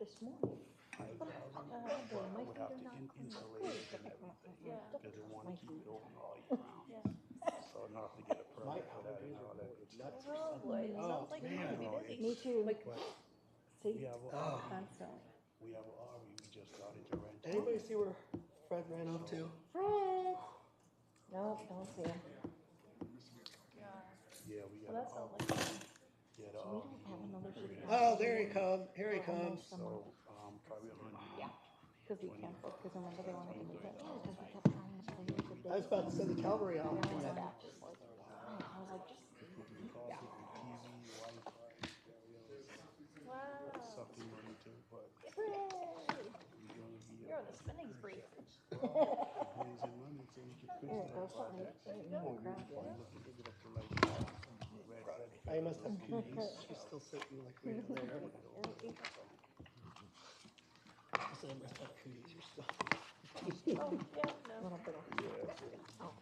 this morning. I would have to insulate it and everything, because they want to keep it open all year round. So in order to get a permit for that and all that good stuff. Oh boy, it sounds like you're gonna be busy. Me too. Like, see, We have a RV, constantly. we just got into rent. Anybody see where Fred ran off to? Fred! Nope, don't see him. Yeah, we Well, got that an sounds RV. like fun. Yeah, the So we RV. don't have another city Oh, council there he meeting. comes. Here he I know comes. someone- So, probably 100. Yeah, because we canceled, because remember they wanted to move it. Yeah, because we kept trying to play with the date. I was about to send the cavalry out. And I was like, just like, oh, I was like, just. Because of the TV, Wi-Fi, Wow. sucking money too, but Hooray! we're gonna be You're on the spinning spree. raising money so we can fix There it that goes, something. project. There you go, grab it. Looking to get up to like red. I must have keys. She's still sitting like right there. I said I must have keys. You're still. Oh, yeah, no. Little bit of. Oh.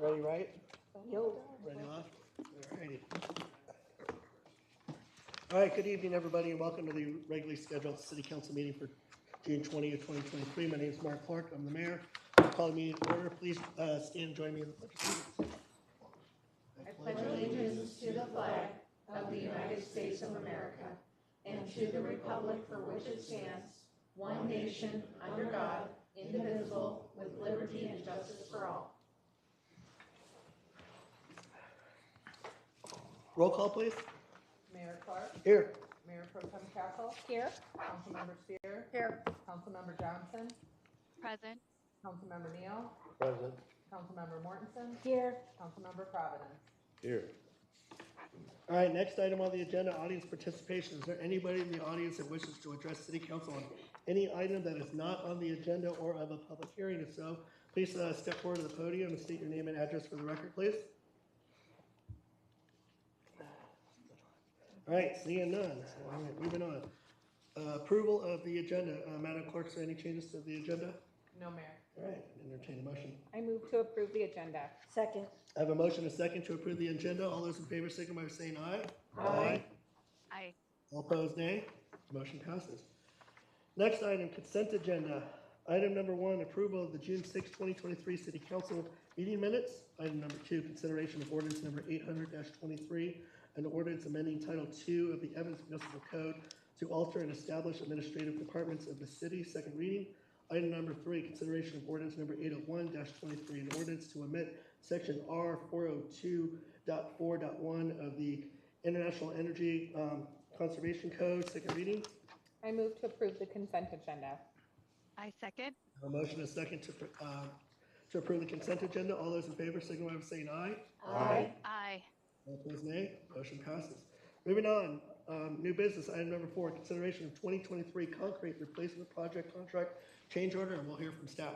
Ready, right? Yo. Ready, left? Alrighty. All right, good evening, everybody, and welcome to the regularly scheduled city council meeting for June 20th, 2023. My name is Mark Clark. I'm the mayor. I'll call the meeting to order. Please stand and join me in the pledge of allegiance. I pledge allegiance to the flag of the United States of America and to the republic for which it stands, one nation, under God, indivisible, with liberty and justice for all. Roll call, please. Mayor Clark, Here. Mayor Pro Tem Castle, Here. Councilmember Steer, Here. Councilmember Johnson, Present. Councilmember Neal, Present. Councilmember Mortensen, Here. Councilmember Providence. Here. All right, next item on the agenda, audience participation. Is there anybody in the audience that wishes to address city council on any item that is not on the agenda or of a public hearing? If so, please step forward to the podium and state your name and address for the record, please. All right, seeing none. All right, moving on. Approval of the agenda. Madam Clerk, is there any changes to the agenda? No, Mayor. All right, entertain a motion. I move to approve the agenda. Second. I have a motion and a second to approve the agenda. All those in favor signify by saying aye. Aye. Aye. All opposed, nay. Motion passes. Next item, consent agenda. Item number 1, approval of the June 6, 2023 City Council meeting minutes. Item number 2, consideration of ordinance number 800-23, an ordinance amending Title II of the Evans Municipal Code to alter and establish administrative departments of the city. Second reading. Item number 3, consideration of ordinance number 801-23, an ordinance to amend section R402.4.1 of the International Energy Conservation Code. Second reading. I move to approve the consent agenda. I second. A motion and a second to approve the consent agenda. All those in favor signify by saying aye. Aye. Aye. All opposed, nay. Motion passes. Moving on, new business, item number 4, consideration of 2023 concrete replacement project contract change order, and we'll hear from staff.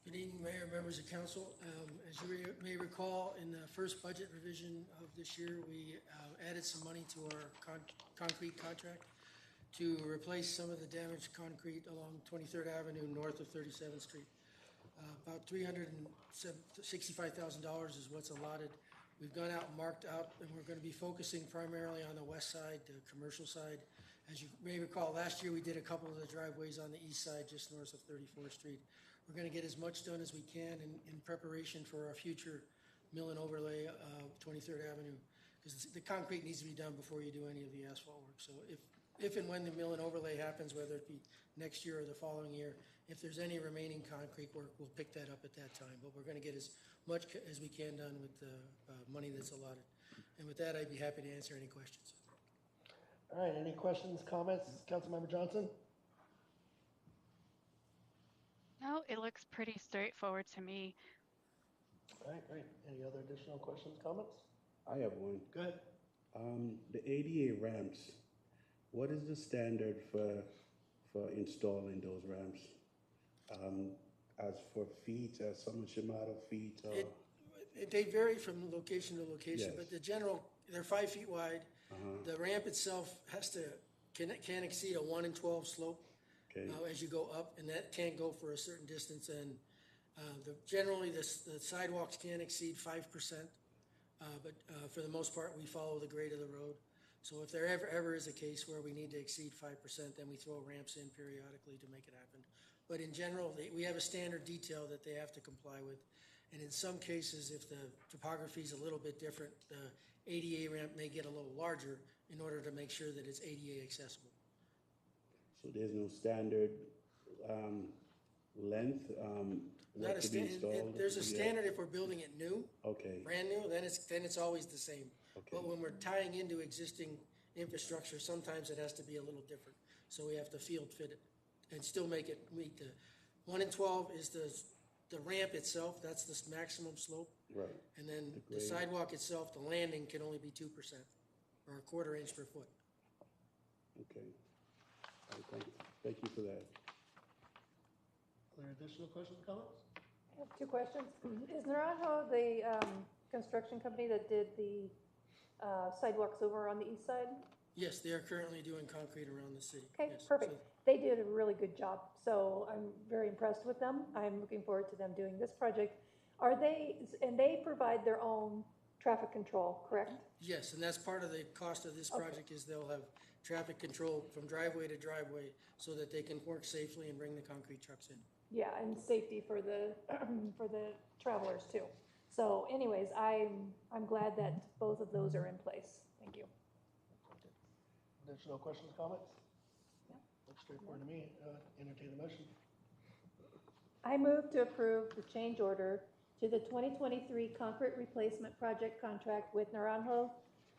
Good evening, Mayor, members of council. As you may recall, in the first budget revision of this year, we added some money to our concrete contract to replace some of the damaged concrete along 23rd Avenue north of 37th Street. About $365,000 is what's allotted. We've gone out and marked out, and we're going to be focusing primarily on the west side, the commercial side. As you may recall, last year we did a couple of the driveways on the east side, just north of 34th Street. We're going to get as much done as we can in preparation for our future mill and overlay of 23rd Avenue, because the concrete needs to be done before you do any of the asphalt work. So if and when the mill and overlay happens, whether it be next year or the following year, if there's any remaining concrete work, we'll pick that up at that time. But we're going to get as much as we can done with the money that's allotted. And with that, I'd be happy to answer any questions. All right, any questions, comments? Councilmember Johnson? No, it looks pretty straightforward to me. All right, great. Any other additional questions, comments? I have one. Go ahead. The ADA ramps, what is the standard for installing those ramps? As for feet, as so much amount of feet? They vary from location to location, Yes. but the general, they're 5 feet wide. The ramp itself can't exceed a 1 in 12 slope. Okay. As you go up, and that can't go for a certain distance. And generally, the sidewalks can't exceed 5% But for the most part, we follow the grade of the road. So if there ever is a case where we need to exceed 5%, then we throw ramps in periodically to make it happen. But in general, we have a standard detail that they have to comply with. And in some cases, if the topography is a little bit different, the ADA ramp may get a little larger in order to make sure that it's ADA accessible. So there's no standard length, Not what a to be installed? there's a Yeah. standard if we're building it new, Okay, brand new, then it's always the same. okay, But when we're tying into existing infrastructure, sometimes it has to be a little different. So we have to field fit it and still make it meet the 1 in 12 is the ramp itself, that's the maximum slope. right, And then The the grade. sidewalk itself, the landing can only be 2% or a 1/4 inch per foot. okay. All right, thank you for that. Are there additional questions or comments? I have two questions. Is Naranjo the construction company that did the sidewalks over on the east side? Yes, they are currently doing concrete around the city. Okay, Yes. perfect. So They did a really good job, so I'm very impressed with them. I'm looking forward to them doing this project. And they provide their own traffic control, correct? Yes, and that's part of the cost of this Okay. project is they'll have traffic control from driveway to driveway so that they can work safely and bring the concrete trucks in. Yeah, and safety for the, for the travelers too. So anyways, I'm glad that both of those are in place. Thank you. Additional questions, comments? No. Looks straightforward to me. Entertain the motion. I move to approve the change order to the 2023 concrete replacement project contract with Naranjo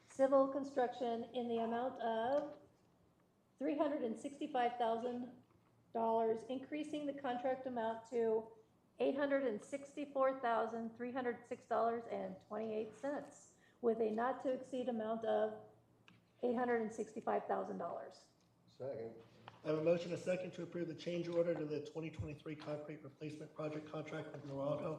Civil Construction in the amount of $365,000, increasing the contract amount to $864,306.28, with a not-to-exceed amount of $865,000. Second. I have a motion, a second, to approve the change order to the 2023 concrete replacement project contract with Naranjo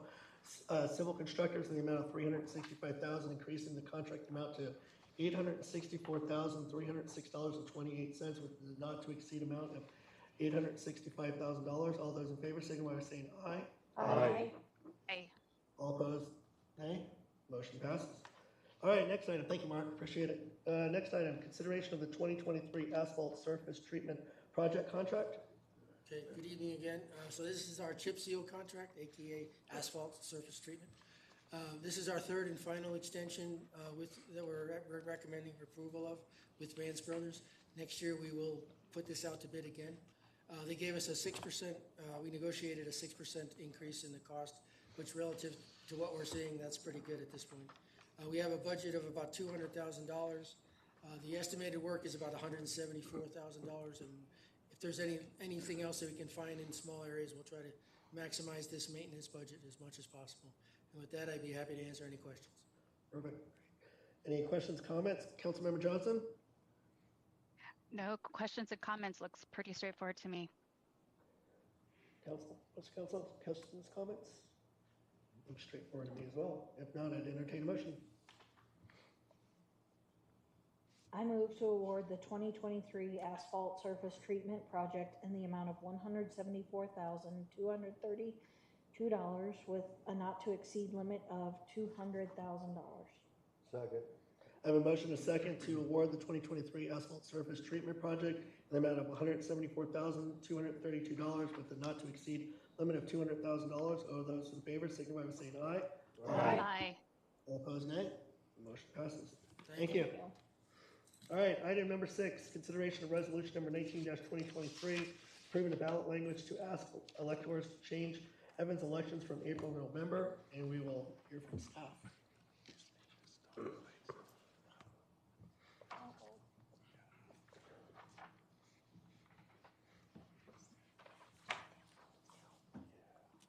Civil Constructors in the amount of $365,000, increasing the contract amount to $864,306.28, with the not-to-exceed amount of $865,000. All those in favor, signify by saying aye. Aye. Aye. All opposed, nay. Motion passes. All right, next item. Thank you, Mark. Appreciate it. Next item, consideration of the 2023 asphalt surface treatment project contract. Okay, good evening again. So this is our chip seal contract, AKA asphalt surface treatment. This is our third and final extension that we're recommending approval of with Vance Brothers. Next year, we will put this out to bid again. They gave us a 6%, we negotiated a 6% increase in the cost, which relative to what we're seeing, that's pretty good at this point. We have a budget of about $200,000. The estimated work is about $174,000, and if there's anything else that we can find in small areas, we'll try to maximize this maintenance budget as much as possible. And with that, I'd be happy to answer any questions. Perfect. Any questions, comments? Councilmember Johnson? No questions and comments. Looks pretty straightforward to me. Council, questions, comments? Looks straightforward to me as well. If not, I'd entertain a motion. I move to award the 2023 asphalt surface treatment project in the amount of $174,232 with a not-to-exceed limit of $200,000. Second. I have a motion, a second, to award the 2023 asphalt surface treatment project in the amount of $174,232 with a not-to-exceed limit of $200,000. All those in favor, signify by saying aye. Aye. All opposed, nay. Motion passes. Thank you. All right, item number 6, consideration of resolution number 19-2023, approving the ballot language to ask electors to change Evans elections from April to November, and we will hear from staff.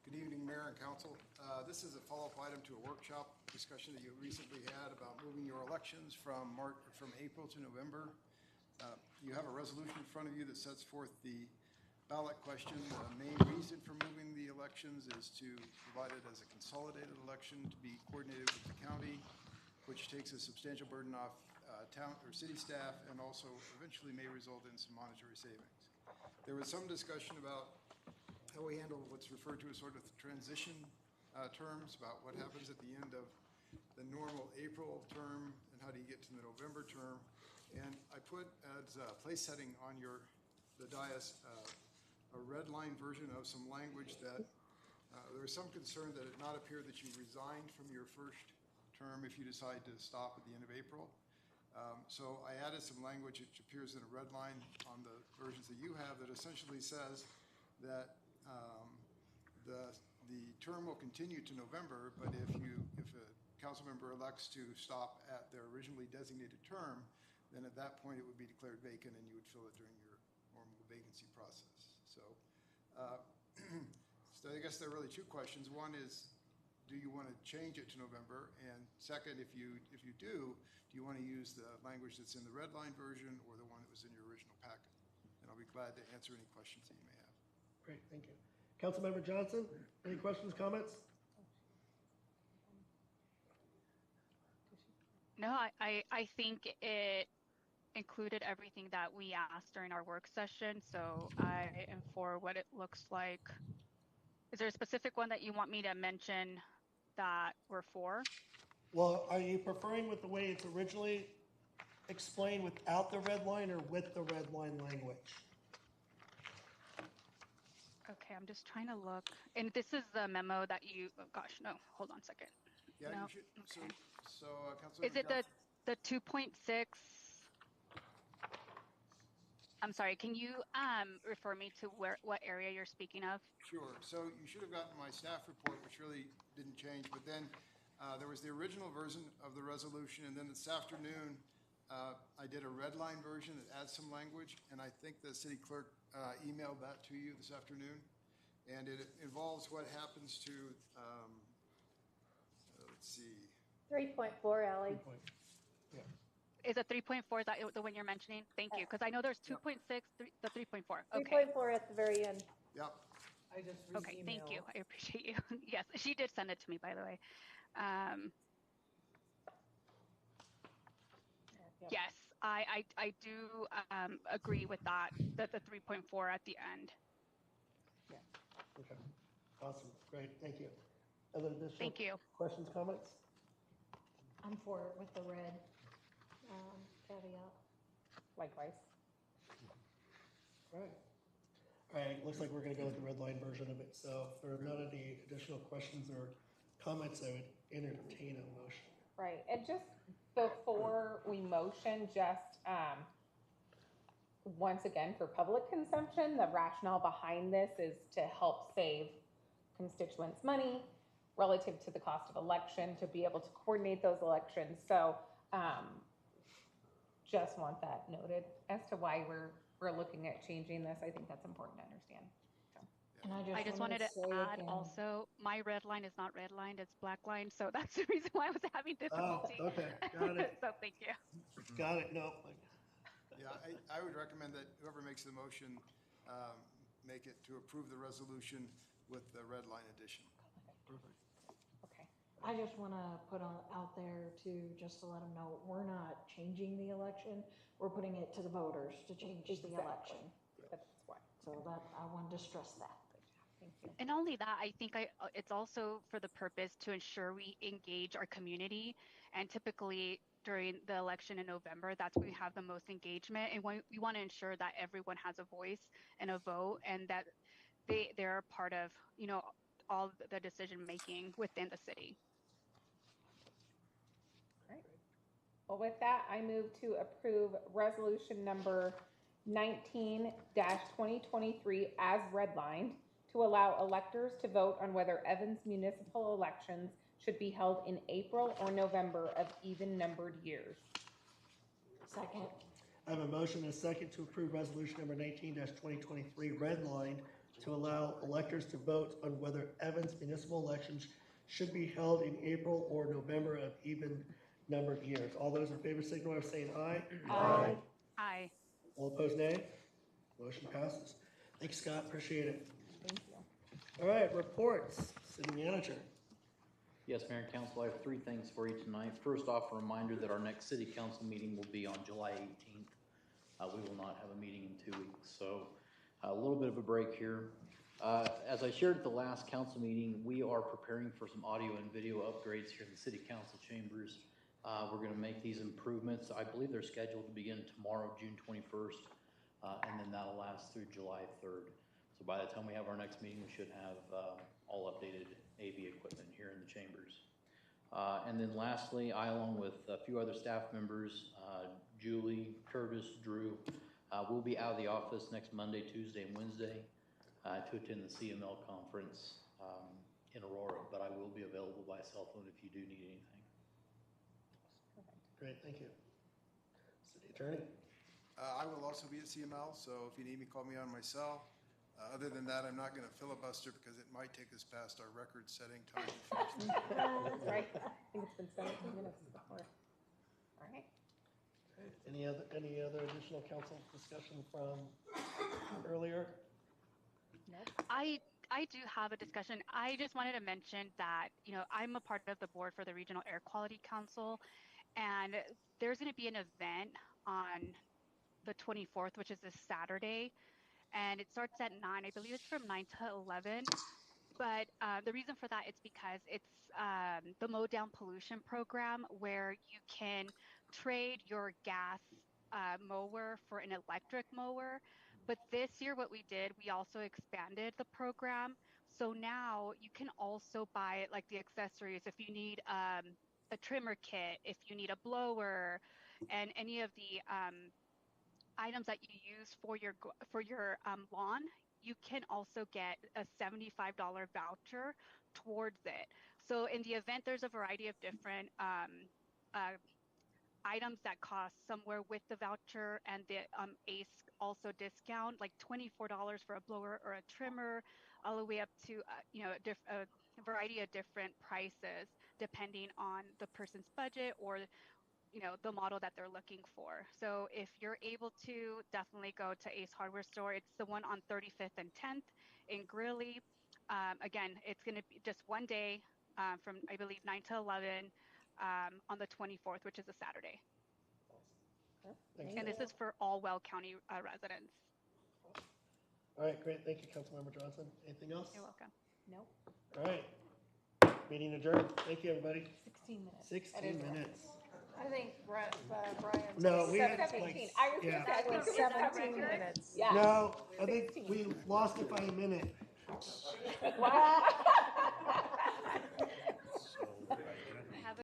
Good evening, Mayor and Council. This is a follow-up item to a workshop discussion that you recently had about moving your elections from April to November. You have a resolution in front of you that sets forth the ballot question. The main reason for moving the elections is to provide it as a consolidated election to be coordinated with the county, which takes a substantial burden off town or city staff and also eventually may result in some monetary savings. There was some discussion about how we handle what's referred to as sort of transition terms, about what happens at the end of the normal April term, and how do you get to the November term? And I put as a place setting on the dais a red line version of some language that there was some concern that it not appear that you resigned from your first term if you decide to stop at the end of April. So I added some language which appears in a red line on the versions that you have that essentially says that the term will continue to November, but if a council member elects to stop at their originally designated term, then at that point it would be declared vacant and you would fill it during your normal vacancy process. So, so I guess there are really two questions. One is, do you want to change it to November? And second, if you do you want to use the language that's in the red line version or the one that was in your original packet? And I'll be glad to answer any questions that you may have. Great, thank you. Councilmember Johnson, any questions, comments? No, I think it included everything that we asked during our work session, so I am for what it looks like. Is there a specific one that you want me to mention that we're for? Well, are you preferring with the way it's originally explained without the red line or with the red line language? Okay, I'm just trying to look. And this is the memo that you, oh gosh, no, hold on a second. Yeah, No, you should. okay. So Councilmember Is it the 2.6? I'm sorry, can you refer me to what area you're speaking of? Sure. So you should have gotten my staff report, which really didn't change, but then there was the original version of the resolution, and then this afternoon I did a red line version that adds some language, and I think the city clerk emailed that to you this afternoon, and it involves what happens to, let's see. 3.4, Ally. Yeah. Is it 3.4? Is that the one you're mentioning? Thank you, because I know there's 2.6, the 3.4. Okay. 3.4 at the very end. Yep. I just Okay, thank you. I appreciate you. Yes, she did send it to me, by the way. Yes, I do agree with that the 3.4 at the end. Okay, awesome, great, thank you. Other additional Thank you. questions, comments? I'm for it with the red caveat. Likewise. All right, looks like we're gonna go with the red line version of it. So if there are not any additional questions or comments, I would entertain a motion. Right, and just before we motion, just once again, for public consumption, the rationale behind this is to help save constituents money relative to the cost of election, to be able to coordinate those elections. So just want that noted as to why we're looking at changing this. I think that's important to understand. So. And I just wanted to add also, my red line is not red lined, it's black line. So that's the reason why I was having difficulty. Oh, okay, got it. So thank you. Got it, no. Yeah, I would recommend that whoever makes the motion make it to approve the resolution with the red line addition. Perfect. Okay. I just want to put out there too, just to let them know, we're not changing the election. We're putting it to the voters to change the election. That's why. So that, I wanted to stress that. Thank you. And not only that, I think it's also for the purpose to ensure we engage our community. And typically during the election in November, that's when we have the most engagement. And we want to ensure that everyone has a voice and a vote, and that they're a part of, you know, all the decision making within the city. Right. Well, with that, I move to approve resolution number 19-2023 as redlined to allow electors to vote on whether Evans municipal elections should be held in April or November of even numbered years. Second. I have a motion and a second to approve resolution number 19-2023 redlined to allow electors to vote on whether Evans municipal elections should be held in April or November of even numbered years. All those in favor signify by saying aye. Aye. Aye. All opposed, nay. Motion passes. Thanks, Scott. Appreciate it. Thank you. All right, reports. City manager. Yes, Mayor and Council, I have three things for you tonight. First off, a reminder that our next city council meeting will be on July 18th. We will not have a meeting in 2 weeks, so a little bit of a break here. As I shared at the last council meeting, we are preparing for some audio and video upgrades here in the city council chambers. We're gonna make these improvements. I believe they're scheduled to begin tomorrow, June 21st, and then that'll last through July 3rd. So by the time we have our next meeting, we should have all updated AV equipment here in the chambers. And then lastly, I, along with a few other staff members, Julie, Curtis, Drew, will be out of the office next Monday, Tuesday, and Wednesday to attend the CML conference in Aurora, but I will be available by cell phone if you do need anything. Great, thank you. City Attorney? I will also be at CML, so if you need me, call me on my cell. Other than that, I'm not going to filibuster because it might take us past our record-setting time. That's right. I think it's been 17 minutes before. All right. Any other additional council discussion from earlier? I do have a discussion. I just wanted to mention that, I'm a part of the board for the Regional Air Quality Council, and there's going to be an event on the 24th, which is this Saturday, and it starts at 9. I believe it's from 9 to 11. But the reason for that is because it's the Mow Down Pollution program, where you can trade your gas mower for an electric mower. But this year what we did, we also expanded the program. So now you can also buy like the accessories if you need a trimmer kit, if you need a blower, and any of the items that you use for your lawn, you can also get a $75 voucher towards it. So in the event, there's a variety of different items that cost somewhere with the voucher and the ACE also discount, like $24 for a blower or a trimmer, all the way up to a variety of different prices depending on the person's budget or the model that they're looking for. So if you're able to, definitely go to Ace Hardware Store. It's the one on 35th and 10th in Greeley. Again, it's going to be just one day from, I believe, 9 to 11 on the 24th, which is a Saturday. Thank And you. this is for all Weld County residents. All right, great, thank you, Councilmember Johnson. Anything else? You're welcome. Nope. All right, meeting adjourned. Thank you, everybody. 16 minutes. 16 minutes. I think Brian's. No, we had 17. like, I was yeah. gonna say, Like is that 17 record? minutes. Yeah. No, I think 16. we lost it by a minute. Wow.